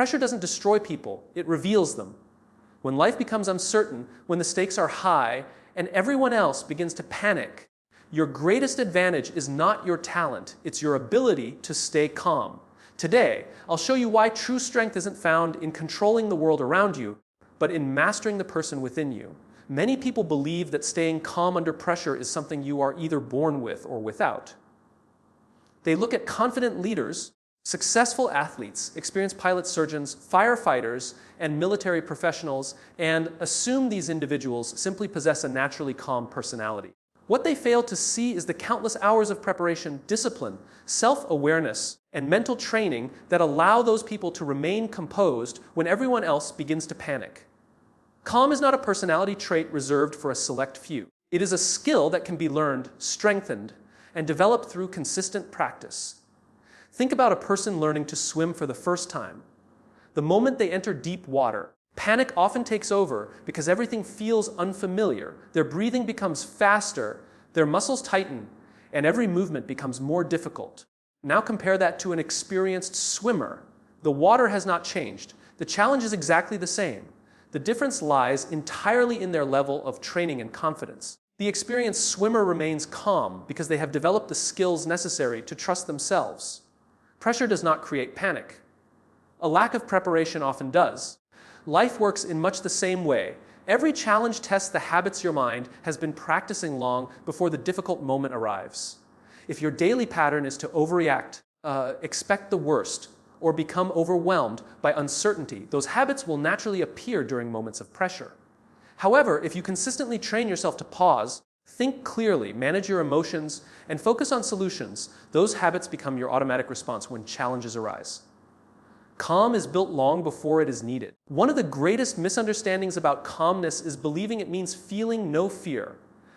Pressure doesn't destroy people, it reveals them. When life becomes uncertain, when the stakes are high, and everyone else begins to panic, your greatest advantage is not your talent, it's your ability to stay calm. Today, I'll show you why true strength isn't found in controlling the world around you, but in mastering the person within you. Many people believe that staying calm under pressure is something you are either born with or without. They look at confident leaders, successful athletes, experienced pilots, surgeons, firefighters, and military professionals, and assume these individuals simply possess a naturally calm personality. What they fail to see is the countless hours of preparation, discipline, self-awareness, and mental training that allow those people to remain composed when everyone else begins to panic. Calm is not a personality trait reserved for a select few. It is a skill that can be learned, strengthened, and developed through consistent practice. Think about a person learning to swim for the first time. The moment they enter deep water, panic often takes over because everything feels unfamiliar. Their breathing becomes faster, their muscles tighten, and every movement becomes more difficult. Now compare that to an experienced swimmer. The water has not changed. The challenge is exactly the same. The difference lies entirely in their level of training and confidence. The experienced swimmer remains calm because they have developed the skills necessary to trust themselves. Pressure does not create panic. A lack of preparation often does. Life works in much the same way. Every challenge tests the habits your mind has been practicing long before the difficult moment arrives. If your daily pattern is to overreact, expect the worst, or become overwhelmed by uncertainty, those habits will naturally appear during moments of pressure. However, if you consistently train yourself to pause, think clearly, manage your emotions, and focus on solutions, those habits become your automatic response when challenges arise. Calm is built long before it is needed. One of the greatest misunderstandings about calmness is believing it means feeling no fear.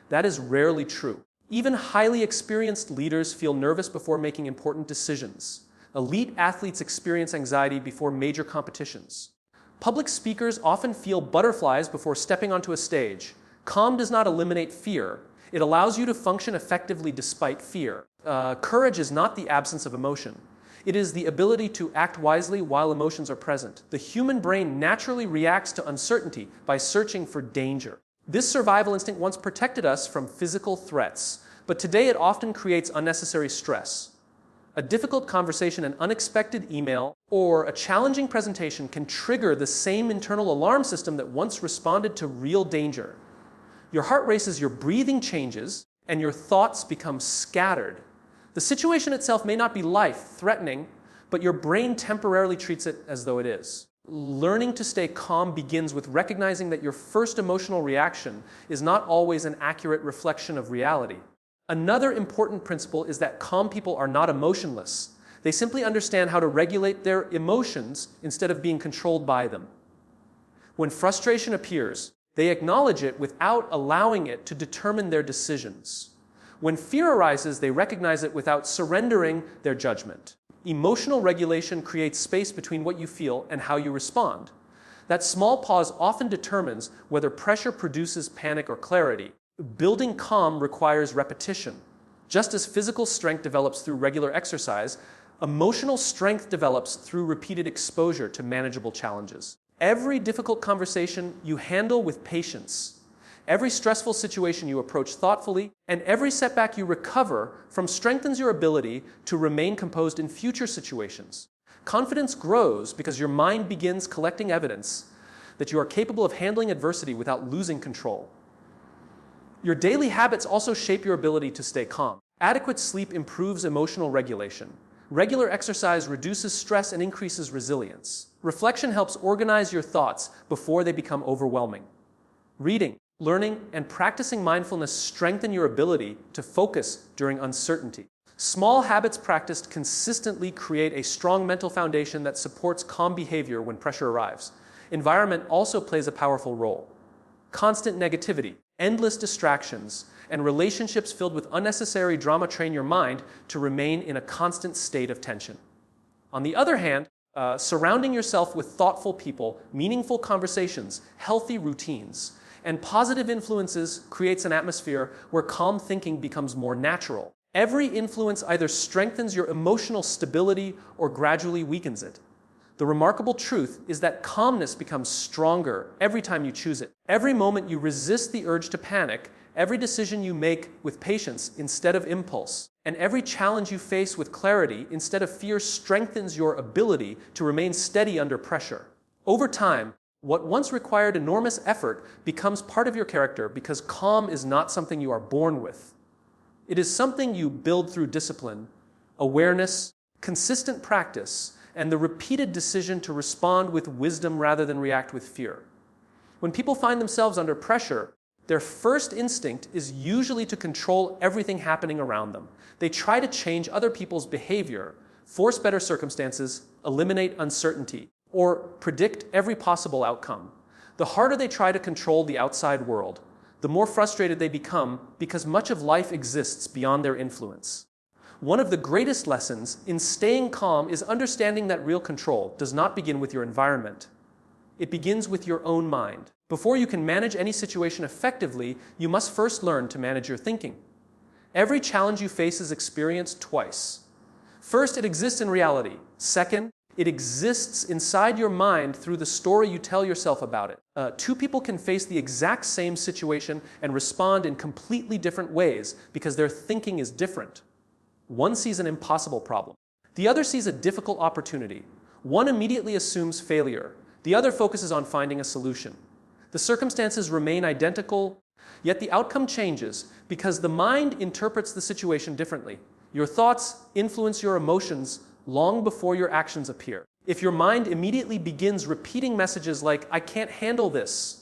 That is rarely true. Even highly experienced leaders feel nervous before making important decisions. Elite athletes experience anxiety before major competitions. Public speakers often feel butterflies before stepping onto a stage. Calm does not eliminate fear. It allows you to function effectively despite fear. Courage is not the absence of emotion. It is the ability to act wisely while emotions are present. The human brain naturally reacts to uncertainty by searching for danger. This survival instinct once protected us from physical threats, but today it often creates unnecessary stress. A difficult conversation, an unexpected email, or a challenging presentation can trigger the same internal alarm system that once responded to real danger. Your heart races, your breathing changes, and your thoughts become scattered. The situation itself may not be life-threatening, but your brain temporarily treats it as though it is. Learning to stay calm begins with recognizing that your first emotional reaction is not always an accurate reflection of reality. Another important principle is that calm people are not emotionless. They simply understand how to regulate their emotions instead of being controlled by them. When frustration appears, they acknowledge it without allowing it to determine their decisions. When fear arises, they recognize it without surrendering their judgment. Emotional regulation creates space between what you feel and how you respond. That small pause often determines whether pressure produces panic or clarity. Building calm requires repetition. Just as physical strength develops through regular exercise, emotional strength develops through repeated exposure to manageable challenges. Every difficult conversation you handle with patience. Every stressful situation you approach thoughtfully, and every setback you recover from strengthens your ability to remain composed in future situations. Confidence grows because your mind begins collecting evidence that you are capable of handling adversity without losing control. Your daily habits also shape your ability to stay calm. Adequate sleep improves emotional regulation. Regular exercise reduces stress and increases resilience. Reflection helps organize your thoughts before they become overwhelming. Reading, learning, and practicing mindfulness strengthen your ability to focus during uncertainty. Small habits practiced consistently create a strong mental foundation that supports calm behavior when pressure arrives. Environment also plays a powerful role. Constant negativity, endless distractions, and relationships filled with unnecessary drama train your mind to remain in a constant state of tension. On the other hand, surrounding yourself with thoughtful people, meaningful conversations, healthy routines, and positive influences creates an atmosphere where calm thinking becomes more natural. Every influence either strengthens your emotional stability or gradually weakens it. The remarkable truth is that calmness becomes stronger every time you choose it. Every moment you resist the urge to panic, every decision you make with patience instead of impulse, and every challenge you face with clarity instead of fear strengthens your ability to remain steady under pressure. Over time, what once required enormous effort becomes part of your character because calm is not something you are born with. It is something you build through discipline, awareness, consistent practice, and the repeated decision to respond with wisdom rather than react with fear. When people find themselves under pressure, their first instinct is usually to control everything happening around them. They try to change other people's behavior, force better circumstances, eliminate uncertainty, or predict every possible outcome. The harder they try to control the outside world, the more frustrated they become because much of life exists beyond their influence. One of the greatest lessons in staying calm is understanding that real control does not begin with your environment. It begins with your own mind. Before you can manage any situation effectively, you must first learn to manage your thinking. Every challenge you face is experienced twice. First, it exists in reality. Second, it exists inside your mind through the story you tell yourself about it. Two people can face the exact same situation and respond in completely different ways because their thinking is different. One sees an impossible problem. The other sees a difficult opportunity. One immediately assumes failure. The other focuses on finding a solution. The circumstances remain identical, yet the outcome changes because the mind interprets the situation differently. Your thoughts influence your emotions long before your actions appear. If your mind immediately begins repeating messages like, "I can't handle this,"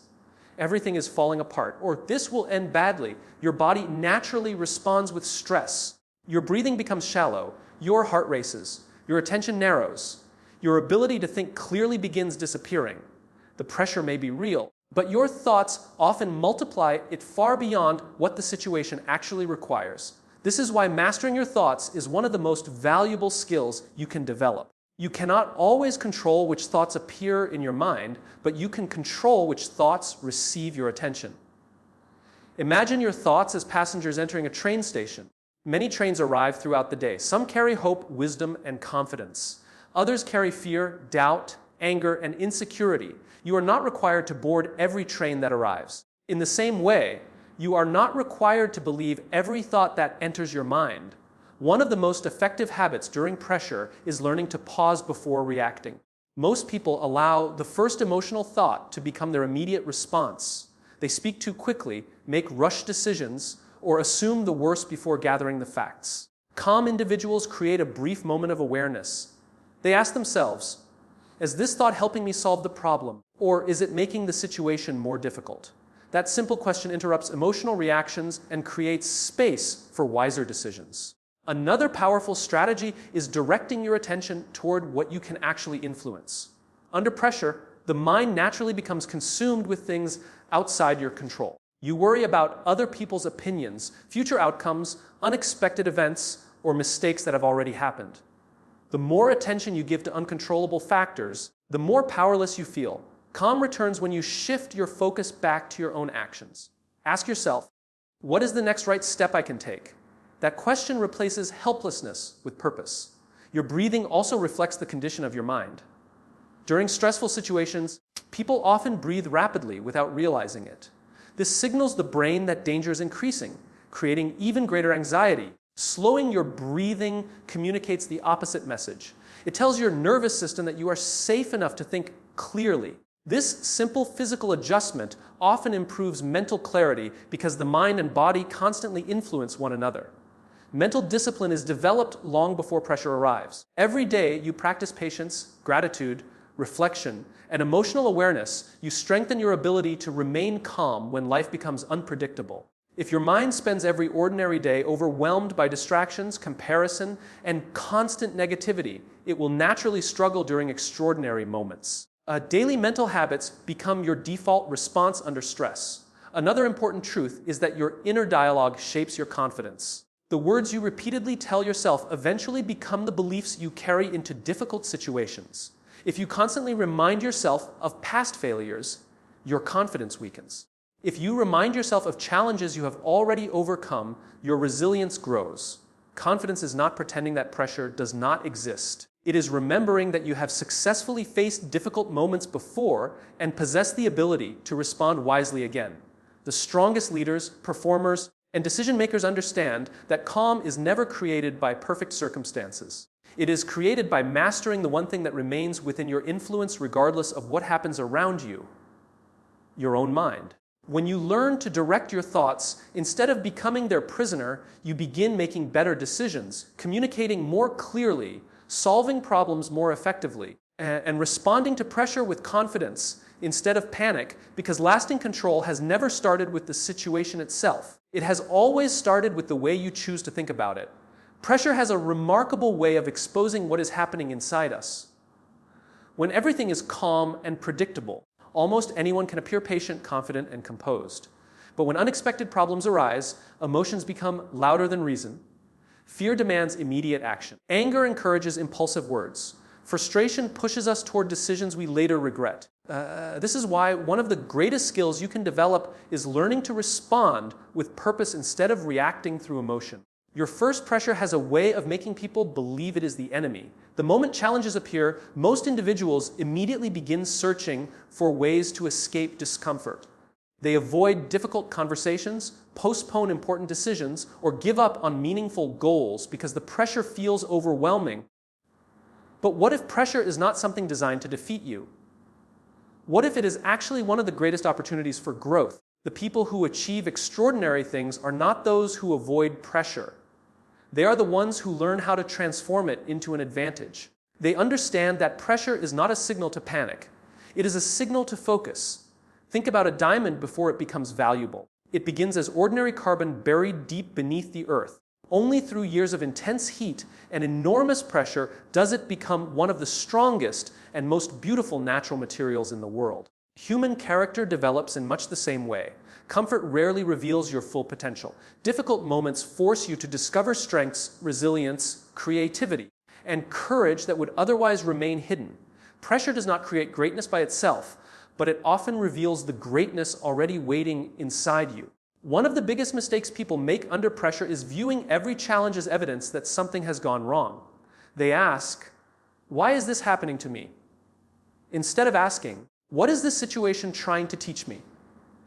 "everything is falling apart," or "this will end badly," your body naturally responds with stress. Your breathing becomes shallow, your heart races, your attention narrows, your ability to think clearly begins disappearing. The pressure may be real, but your thoughts often multiply it far beyond what the situation actually requires. This is why mastering your thoughts is one of the most valuable skills you can develop. You cannot always control which thoughts appear in your mind, but you can control which thoughts receive your attention. Imagine your thoughts as passengers entering a train station. Many trains arrive throughout the day. Some carry hope, wisdom, and confidence. Others carry fear, doubt, anger, and insecurity. You are not required to board every train that arrives. In the same way, you are not required to believe every thought that enters your mind. One of the most effective habits during pressure is learning to pause before reacting. Most people allow the first emotional thought to become their immediate response. They speak too quickly, make rushed decisions, or assume the worst before gathering the facts. Calm individuals create a brief moment of awareness. They ask themselves, "Is this thought helping me solve the problem, or is it making the situation more difficult?" That simple question interrupts emotional reactions and creates space for wiser decisions. Another powerful strategy is directing your attention toward what you can actually influence. Under pressure, the mind naturally becomes consumed with things outside your control. You worry about other people's opinions, future outcomes, unexpected events, or mistakes that have already happened. The more attention you give to uncontrollable factors, the more powerless you feel. Calm returns when you shift your focus back to your own actions. Ask yourself, what is the next right step I can take? That question replaces helplessness with purpose. Your breathing also reflects the condition of your mind. During stressful situations, people often breathe rapidly without realizing it. This signals the brain that danger is increasing, creating even greater anxiety. Slowing your breathing communicates the opposite message. It tells your nervous system that you are safe enough to think clearly. This simple physical adjustment often improves mental clarity because the mind and body constantly influence one another. Mental discipline is developed long before pressure arrives. Every day you practice patience, gratitude, reflection, and emotional awareness, you strengthen your ability to remain calm when life becomes unpredictable. If your mind spends every ordinary day overwhelmed by distractions, comparison, and constant negativity, it will naturally struggle during extraordinary moments. Daily mental habits become your default response under stress. Another important truth is that your inner dialogue shapes your confidence. The words you repeatedly tell yourself eventually become the beliefs you carry into difficult situations. If you constantly remind yourself of past failures, your confidence weakens. If you remind yourself of challenges you have already overcome, your resilience grows. Confidence is not pretending that pressure does not exist. It is remembering that you have successfully faced difficult moments before and possess the ability to respond wisely again. The strongest leaders, performers, and decision makers understand that calm is never created by perfect circumstances. It is created by mastering the one thing that remains within your influence regardless of what happens around you: your own mind. When you learn to direct your thoughts, instead of becoming their prisoner, you begin making better decisions, communicating more clearly, solving problems more effectively, and responding to pressure with confidence instead of panic, because lasting control has never started with the situation itself. It has always started with the way you choose to think about it. Pressure has a remarkable way of exposing what is happening inside us. When everything is calm and predictable, almost anyone can appear patient, confident, and composed. But when unexpected problems arise, emotions become louder than reason. Fear demands immediate action. Anger encourages impulsive words. Frustration pushes us toward decisions we later regret. This is why one of the greatest skills you can develop is learning to respond with purpose instead of reacting through emotion. Your first pressure has a way of making people believe it is the enemy. The moment challenges appear, most individuals immediately begin searching for ways to escape discomfort. They avoid difficult conversations, postpone important decisions, or give up on meaningful goals because the pressure feels overwhelming. But what if pressure is not something designed to defeat you? What if it is actually one of the greatest opportunities for growth? The people who achieve extraordinary things are not those who avoid pressure. They are the ones who learn how to transform it into an advantage. They understand that pressure is not a signal to panic. It is a signal to focus. Think about a diamond before it becomes valuable. It begins as ordinary carbon buried deep beneath the earth. Only through years of intense heat and enormous pressure does it become one of the strongest and most beautiful natural materials in the world. Human character develops in much the same way. Comfort rarely reveals your full potential. Difficult moments force you to discover strengths, resilience, creativity, and courage that would otherwise remain hidden. Pressure does not create greatness by itself, but it often reveals the greatness already waiting inside you. One of the biggest mistakes people make under pressure is viewing every challenge as evidence that something has gone wrong. They ask, "Why is this happening to me?" instead of asking, "What is this situation trying to teach me?"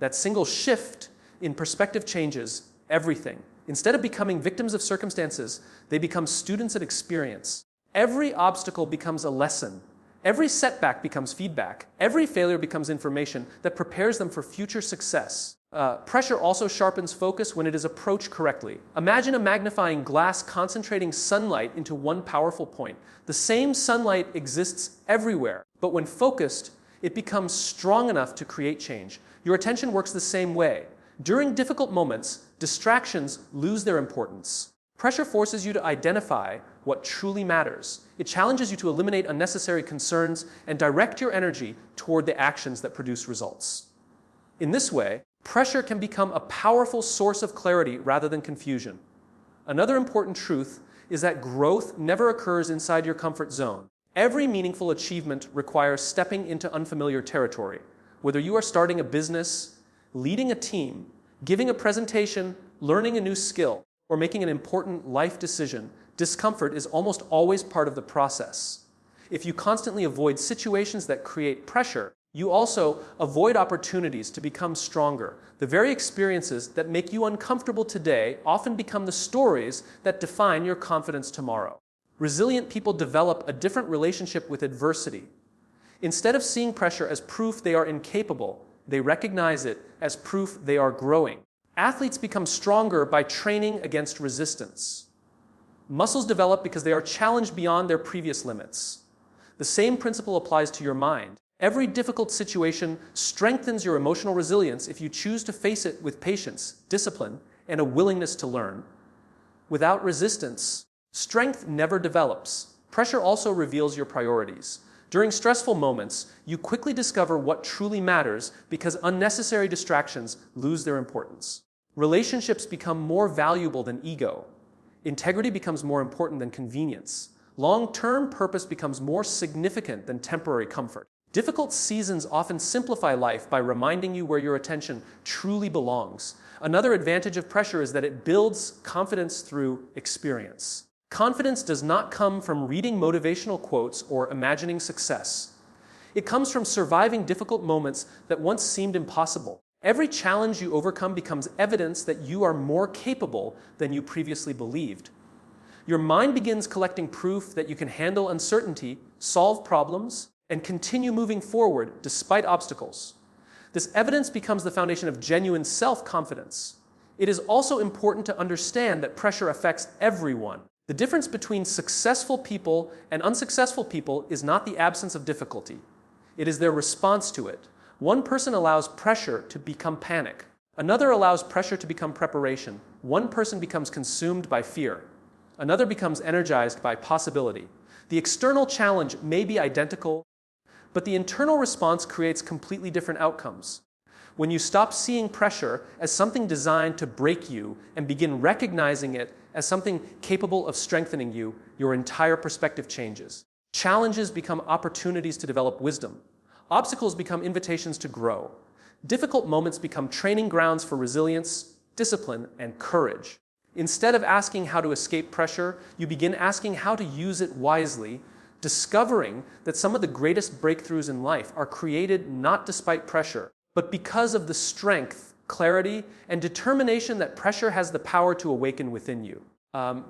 That single shift in perspective changes everything. Instead of becoming victims of circumstances, they become students of experience. Every obstacle becomes a lesson. Every setback becomes feedback. Every failure becomes information that prepares them for future success. Pressure also sharpens focus when it is approached correctly. Imagine a magnifying glass concentrating sunlight into one powerful point. The same sunlight exists everywhere, but when focused, it becomes strong enough to create change. Your attention works the same way. During difficult moments, distractions lose their importance. Pressure forces you to identify what truly matters. It challenges you to eliminate unnecessary concerns and direct your energy toward the actions that produce results. In this way, pressure can become a powerful source of clarity rather than confusion. Another important truth is that growth never occurs inside your comfort zone. Every meaningful achievement requires stepping into unfamiliar territory. Whether you are starting a business, leading a team, giving a presentation, learning a new skill, or making an important life decision, discomfort is almost always part of the process. If you constantly avoid situations that create pressure, you also avoid opportunities to become stronger. The very experiences that make you uncomfortable today often become the stories that define your confidence tomorrow. Resilient people develop a different relationship with adversity. Instead of seeing pressure as proof they are incapable, they recognize it as proof they are growing. Athletes become stronger by training against resistance. Muscles develop because they are challenged beyond their previous limits. The same principle applies to your mind. Every difficult situation strengthens your emotional resilience if you choose to face it with patience, discipline, and a willingness to learn. Without resistance, strength never develops. Pressure also reveals your priorities. During stressful moments, you quickly discover what truly matters because unnecessary distractions lose their importance. Relationships become more valuable than ego. Integrity becomes more important than convenience. Long-term purpose becomes more significant than temporary comfort. Difficult seasons often simplify life by reminding you where your attention truly belongs. Another advantage of pressure is that it builds confidence through experience. Confidence does not come from reading motivational quotes or imagining success. It comes from surviving difficult moments that once seemed impossible. Every challenge you overcome becomes evidence that you are more capable than you previously believed. Your mind begins collecting proof that you can handle uncertainty, solve problems, and continue moving forward despite obstacles. This evidence becomes the foundation of genuine self-confidence. It is also important to understand that pressure affects everyone. The difference between successful people and unsuccessful people is not the absence of difficulty. It is their response to it. One person allows pressure to become panic. Another allows pressure to become preparation. One person becomes consumed by fear. Another becomes energized by possibility. The external challenge may be identical, but the internal response creates completely different outcomes. When you stop seeing pressure as something designed to break you and begin recognizing it as something capable of strengthening you, your entire perspective changes. Challenges become opportunities to develop wisdom. Obstacles become invitations to grow. Difficult moments become training grounds for resilience, discipline, and courage. Instead of asking how to escape pressure, you begin asking how to use it wisely, discovering that some of the greatest breakthroughs in life are created not despite pressure, but because of the strength, clarity, and determination that pressure has the power to awaken within you.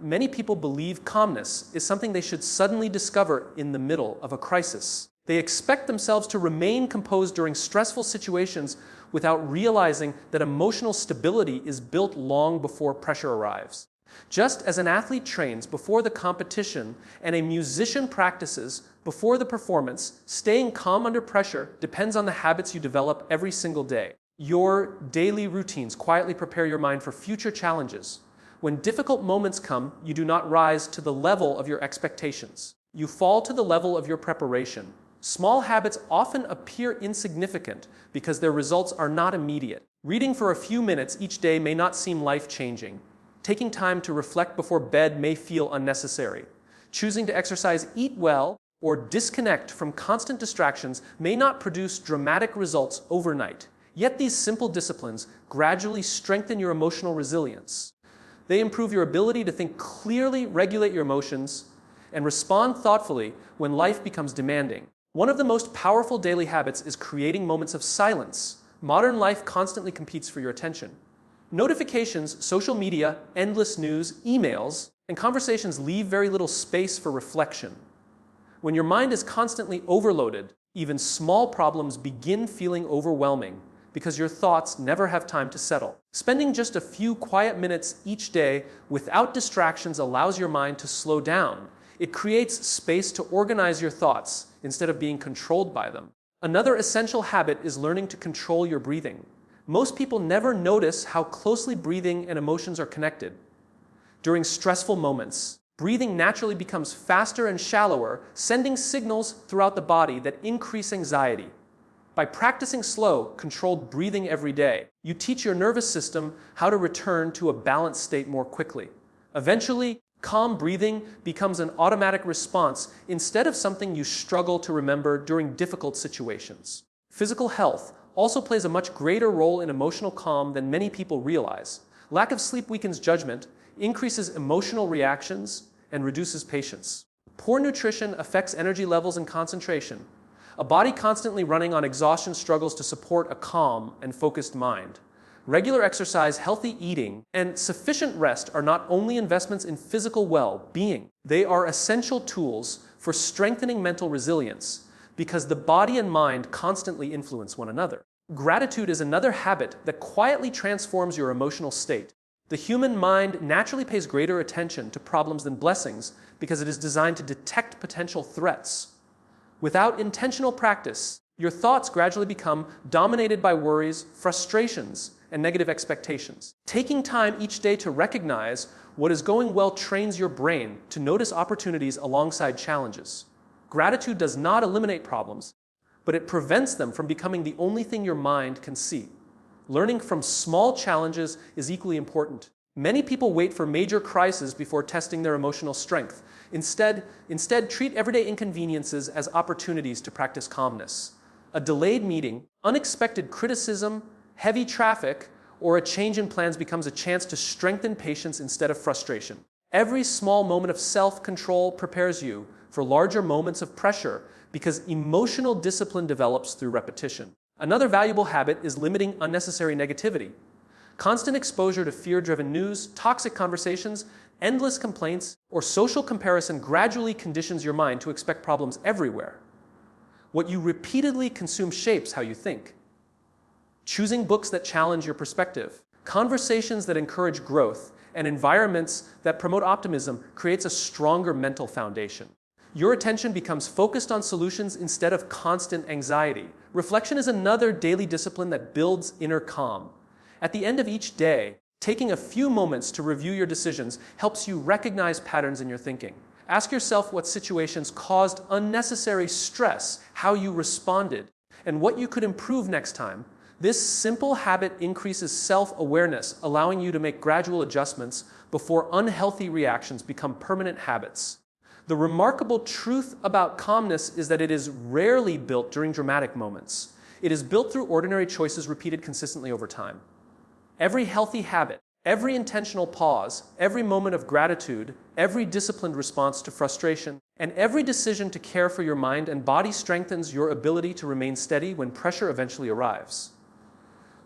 Many people believe calmness is something they should suddenly discover in the middle of a crisis. They expect themselves to remain composed during stressful situations without realizing that emotional stability is built long before pressure arrives. Just as an athlete trains before the competition and a musician practices before the performance, staying calm under pressure depends on the habits you develop every single day. Your daily routines quietly prepare your mind for future challenges. When difficult moments come, you do not rise to the level of your expectations. You fall to the level of your preparation. Small habits often appear insignificant because their results are not immediate. Reading for a few minutes each day may not seem life-changing. Taking time to reflect before bed may feel unnecessary. Choosing to exercise, eat well, or disconnect from constant distractions may not produce dramatic results overnight. Yet these simple disciplines gradually strengthen your emotional resilience. They improve your ability to think clearly, regulate your emotions, and respond thoughtfully when life becomes demanding. One of the most powerful daily habits is creating moments of silence. Modern life constantly competes for your attention. Notifications, social media, endless news, emails, and conversations leave very little space for reflection. When your mind is constantly overloaded, even small problems begin feeling overwhelming because your thoughts never have time to settle. Spending just a few quiet minutes each day without distractions allows your mind to slow down. It creates space to organize your thoughts instead of being controlled by them. Another essential habit is learning to control your breathing. Most people never notice how closely breathing and emotions are connected. During stressful moments, breathing naturally becomes faster and shallower, sending signals throughout the body that increase anxiety. By practicing slow, controlled breathing every day, you teach your nervous system how to return to a balanced state more quickly. Eventually, calm breathing becomes an automatic response instead of something you struggle to remember during difficult situations. Physical health also plays a much greater role in emotional calm than many people realize. Lack of sleep weakens judgment, increases emotional reactions, and reduces patience. Poor nutrition affects energy levels and concentration. A body constantly running on exhaustion struggles to support a calm and focused mind. Regular exercise, healthy eating, and sufficient rest are not only investments in physical well-being, they are essential tools for strengthening mental resilience because the body and mind constantly influence one another. Gratitude is another habit that quietly transforms your emotional state. The human mind naturally pays greater attention to problems than blessings because it is designed to detect potential threats. Without intentional practice, your thoughts gradually become dominated by worries, frustrations, and negative expectations. Taking time each day to recognize what is going well trains your brain to notice opportunities alongside challenges. Gratitude does not eliminate problems, but it prevents them from becoming the only thing your mind can see. Learning from small challenges is equally important. Many people wait for major crises before testing their emotional strength. Instead, treat everyday inconveniences as opportunities to practice calmness. A delayed meeting, unexpected criticism, heavy traffic, or a change in plans becomes a chance to strengthen patience instead of frustration. Every small moment of self-control prepares you for larger moments of pressure because emotional discipline develops through repetition. Another valuable habit is limiting unnecessary negativity. Constant exposure to fear-driven news, toxic conversations, endless complaints, or social comparison gradually conditions your mind to expect problems everywhere. What you repeatedly consume shapes how you think. Choosing books that challenge your perspective, conversations that encourage growth, and environments that promote optimism creates a stronger mental foundation. Your attention becomes focused on solutions instead of constant anxiety. Reflection is another daily discipline that builds inner calm. At the end of each day, taking a few moments to review your decisions helps you recognize patterns in your thinking. Ask yourself what situations caused unnecessary stress, how you responded, and what you could improve next time. This simple habit increases self-awareness, allowing you to make gradual adjustments before unhealthy reactions become permanent habits. The remarkable truth about calmness is that it is rarely built during dramatic moments. It is built through ordinary choices repeated consistently over time. Every healthy habit, every intentional pause, every moment of gratitude, every disciplined response to frustration, and every decision to care for your mind and body strengthens your ability to remain steady when pressure eventually arrives.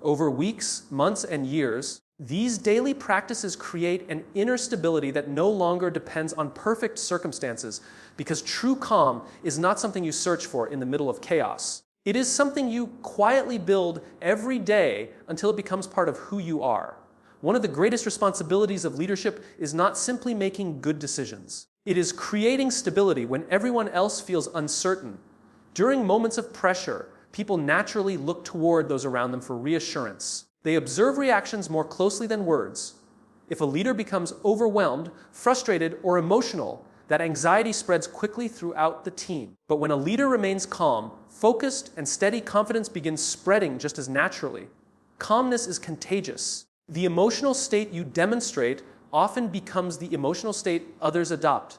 Over weeks, months, and years, these daily practices create an inner stability that no longer depends on perfect circumstances, because true calm is not something you search for in the middle of chaos. It is something you quietly build every day until it becomes part of who you are. One of the greatest responsibilities of leadership is not simply making good decisions. It is creating stability when everyone else feels uncertain. During moments of pressure, people naturally look toward those around them for reassurance. They observe reactions more closely than words. If a leader becomes overwhelmed, frustrated, or emotional, that anxiety spreads quickly throughout the team. But when a leader remains calm, focused, and steady, confidence begins spreading just as naturally. Calmness is contagious. The emotional state you demonstrate often becomes the emotional state others adopt.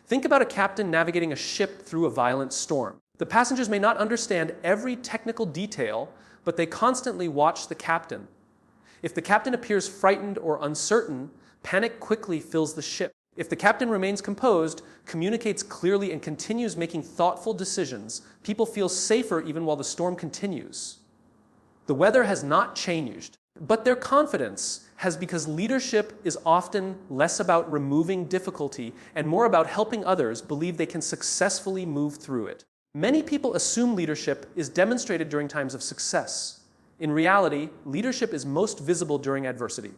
Think about a captain navigating a ship through a violent storm. The passengers may not understand every technical detail, but they constantly watch the captain. If the captain appears frightened or uncertain, panic quickly fills the ship. If the captain remains composed, communicates clearly, and continues making thoughtful decisions, people feel safer even while the storm continues. The weather has not changed, but their confidence has, because leadership is often less about removing difficulty and more about helping others believe they can successfully move through it. Many people assume leadership is demonstrated during times of success. In reality, leadership is most visible during adversity.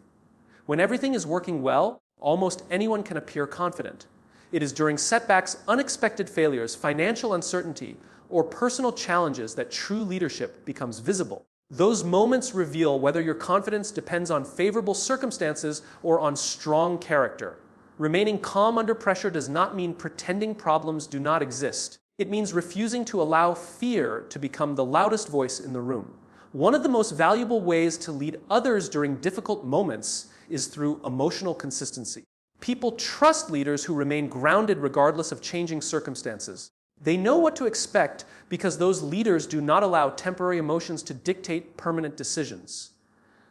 When everything is working well, almost anyone can appear confident. It is during setbacks, unexpected failures, financial uncertainty, or personal challenges that true leadership becomes visible. Those moments reveal whether your confidence depends on favorable circumstances or on strong character. Remaining calm under pressure does not mean pretending problems do not exist. It means refusing to allow fear to become the loudest voice in the room. One of the most valuable ways to lead others during difficult moments is through emotional consistency. People trust leaders who remain grounded regardless of changing circumstances. They know what to expect because those leaders do not allow temporary emotions to dictate permanent decisions.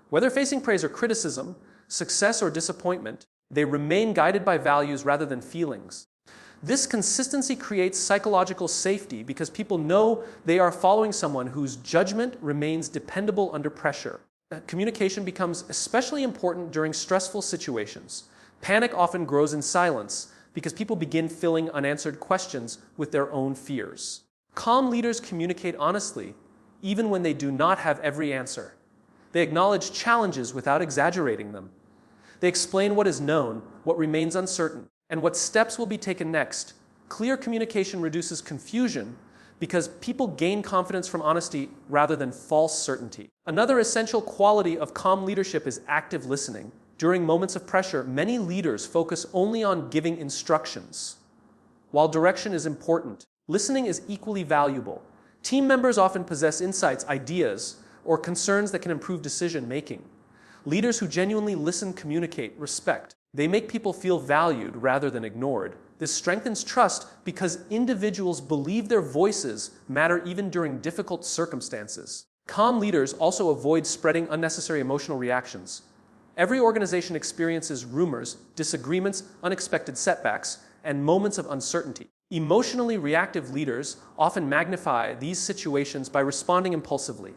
Whether facing praise or criticism, success or disappointment, they remain guided by values rather than feelings. This consistency creates psychological safety because people know they are following someone whose judgment remains dependable under pressure. Communication becomes especially important during stressful situations. Panic often grows in silence because people begin filling unanswered questions with their own fears. Calm leaders communicate honestly, even when they do not have every answer. They acknowledge challenges without exaggerating them. They explain what is known, what remains uncertain, and what steps will be taken next. Clear communication reduces confusion because people gain confidence from honesty rather than false certainty. Another essential quality of calm leadership is active listening. During moments of pressure, many leaders focus only on giving instructions. While direction is important, listening is equally valuable. Team members often possess insights, ideas, or concerns that can improve decision-making. Leaders who genuinely listen communicate respect. They make people feel valued rather than ignored. This strengthens trust because individuals believe their voices matter even during difficult circumstances. Calm leaders also avoid spreading unnecessary emotional reactions. Every organization experiences rumors, disagreements, unexpected setbacks, and moments of uncertainty. Emotionally reactive leaders often magnify these situations by responding impulsively.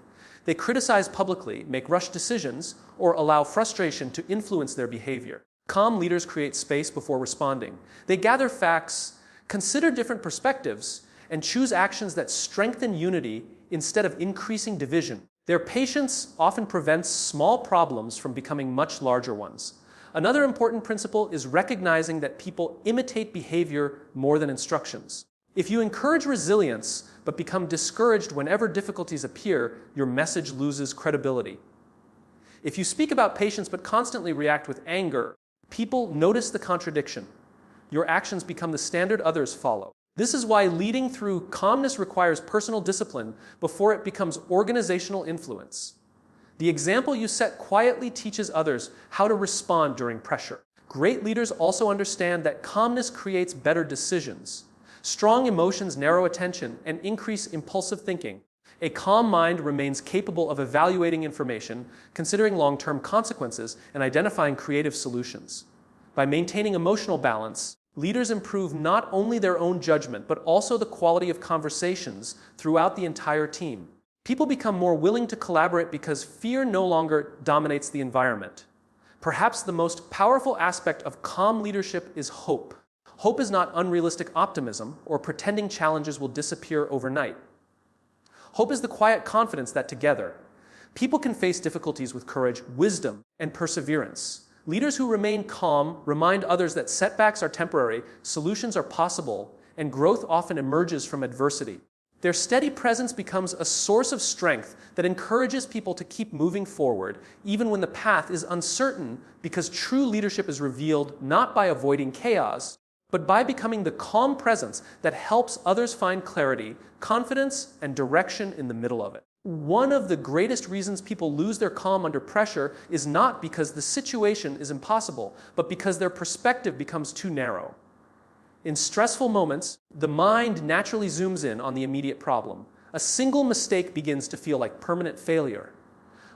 They criticize publicly, make rushed decisions, or allow frustration to influence their behavior. Calm leaders create space before responding. They gather facts, consider different perspectives, and choose actions that strengthen unity instead of increasing division. Their patience often prevents small problems from becoming much larger ones. Another important principle is recognizing that people imitate behavior more than instructions. If you encourage resilience but become discouraged whenever difficulties appear, your message loses credibility. If you speak about patience but constantly react with anger, people notice the contradiction. Your actions become the standard others follow. This is why leading through calmness requires personal discipline before it becomes organizational influence. The example you set quietly teaches others how to respond during pressure. Great leaders also understand that calmness creates better decisions. Strong emotions narrow attention and increase impulsive thinking. A calm mind remains capable of evaluating information, considering long-term consequences, and identifying creative solutions. By maintaining emotional balance, leaders improve not only their own judgment, but also the quality of conversations throughout the entire team. People become more willing to collaborate because fear no longer dominates the environment. Perhaps the most powerful aspect of calm leadership is hope. Hope is not unrealistic optimism or pretending challenges will disappear overnight. Hope is the quiet confidence that together, people can face difficulties with courage, wisdom, and perseverance. Leaders who remain calm remind others that setbacks are temporary, solutions are possible, and growth often emerges from adversity. Their steady presence becomes a source of strength that encourages people to keep moving forward, even when the path is uncertain, because true leadership is revealed not by avoiding chaos, but by becoming the calm presence that helps others find clarity, confidence, and direction in the middle of it. One of the greatest reasons people lose their calm under pressure is not because the situation is impossible, but because their perspective becomes too narrow. In stressful moments, the mind naturally zooms in on the immediate problem. A single mistake begins to feel like permanent failure.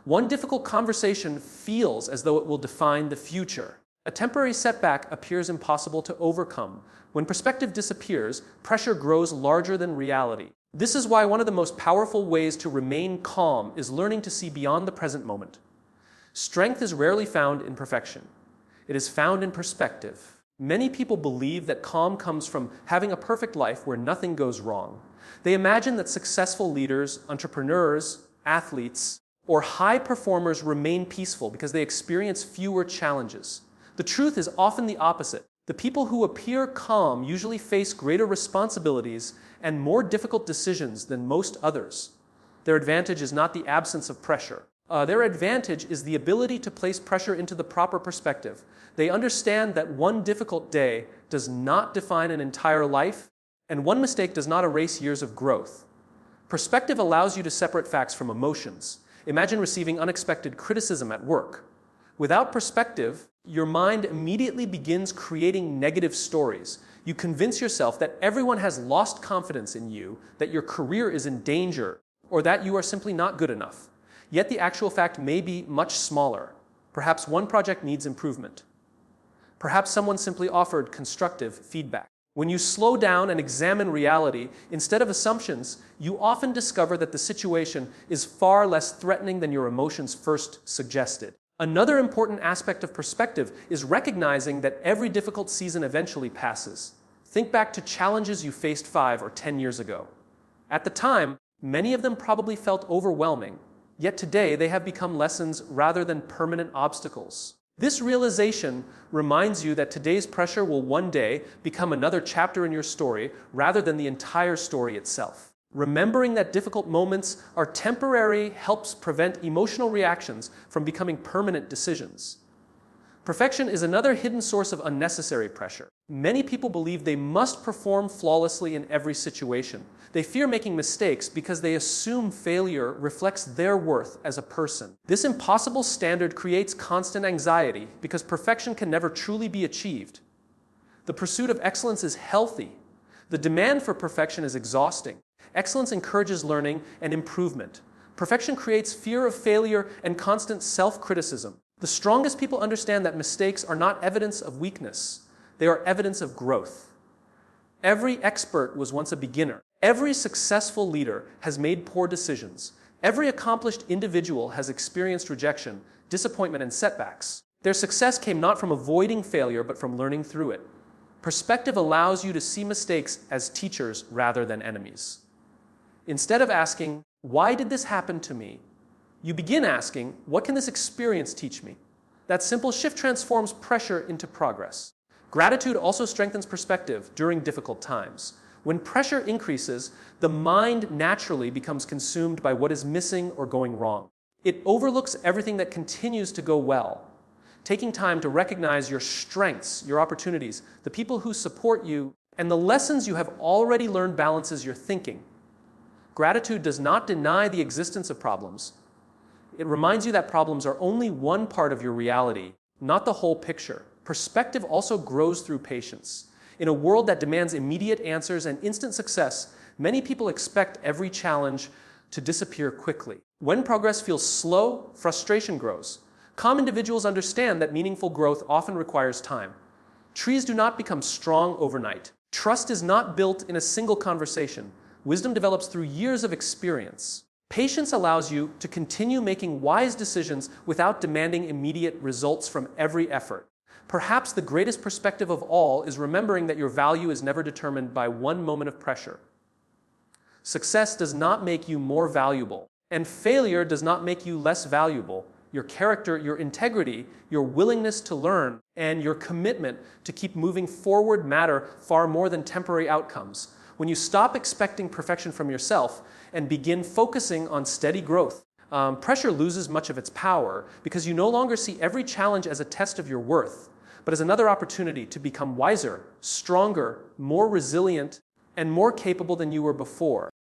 One difficult conversation feels as though it will define the future. A temporary setback appears impossible to overcome. When perspective disappears, pressure grows larger than reality. This is why one of the most powerful ways to remain calm is learning to see beyond the present moment. Strength is rarely found in perfection. It is found in perspective. Many people believe that calm comes from having a perfect life where nothing goes wrong. They imagine that successful leaders, entrepreneurs, athletes, or high performers remain peaceful because they experience fewer challenges. The truth is often the opposite. The people who appear calm usually face greater responsibilities and more difficult decisions than most others. Their advantage is not the absence of pressure. Their advantage is the ability to place pressure into the proper perspective. They understand that one difficult day does not define an entire life, and one mistake does not erase years of growth. Perspective allows you to separate facts from emotions. Imagine receiving unexpected criticism at work. Without perspective, your mind immediately begins creating negative stories. You convince yourself that everyone has lost confidence in you, that your career is in danger, or that you are simply not good enough. Yet the actual fact may be much smaller. Perhaps one project needs improvement. Perhaps someone simply offered constructive feedback. When you slow down and examine reality, instead of assumptions, you often discover that the situation is far less threatening than your emotions first suggested. Another important aspect of perspective is recognizing that every difficult season eventually passes. Think back to challenges you faced 5 or 10 years ago. At the time, many of them probably felt overwhelming, yet today they have become lessons rather than permanent obstacles. This realization reminds you that today's pressure will one day become another chapter in your story rather than the entire story itself. Remembering that difficult moments are temporary helps prevent emotional reactions from becoming permanent decisions. Perfection is another hidden source of unnecessary pressure. Many people believe they must perform flawlessly in every situation. They fear making mistakes because they assume failure reflects their worth as a person. This impossible standard creates constant anxiety because perfection can never truly be achieved. The pursuit of excellence is healthy. The demand for perfection is exhausting. Excellence encourages learning and improvement. Perfection creates fear of failure and constant self-criticism. The strongest people understand that mistakes are not evidence of weakness. They are evidence of growth. Every expert was once a beginner. Every successful leader has made poor decisions. Every accomplished individual has experienced rejection, disappointment, and setbacks. Their success came not from avoiding failure, but from learning through it. Perspective allows you to see mistakes as teachers rather than enemies. Instead of asking, "Why did this happen to me?" you begin asking, "What can this experience teach me?" That simple shift transforms pressure into progress. Gratitude also strengthens perspective during difficult times. When pressure increases, the mind naturally becomes consumed by what is missing or going wrong. It overlooks everything that continues to go well. Taking time to recognize your strengths, your opportunities, the people who support you, and the lessons you have already learned balances your thinking. Gratitude does not deny the existence of problems. It reminds you that problems are only one part of your reality, not the whole picture. Perspective also grows through patience. In a world that demands immediate answers and instant success, many people expect every challenge to disappear quickly. When progress feels slow, frustration grows. Calm individuals understand that meaningful growth often requires time. Trees do not become strong overnight. Trust is not built in a single conversation. Wisdom develops through years of experience. Patience allows you to continue making wise decisions without demanding immediate results from every effort. Perhaps the greatest perspective of all is remembering that your value is never determined by one moment of pressure. Success does not make you more valuable, and failure does not make you less valuable. Your character, your integrity, your willingness to learn, and your commitment to keep moving forward matter far more than temporary outcomes. When you stop expecting perfection from yourself and begin focusing on steady growth, pressure loses much of its power because you no longer see every challenge as a test of your worth, but as another opportunity to become wiser, stronger, more resilient, and more capable than you were before.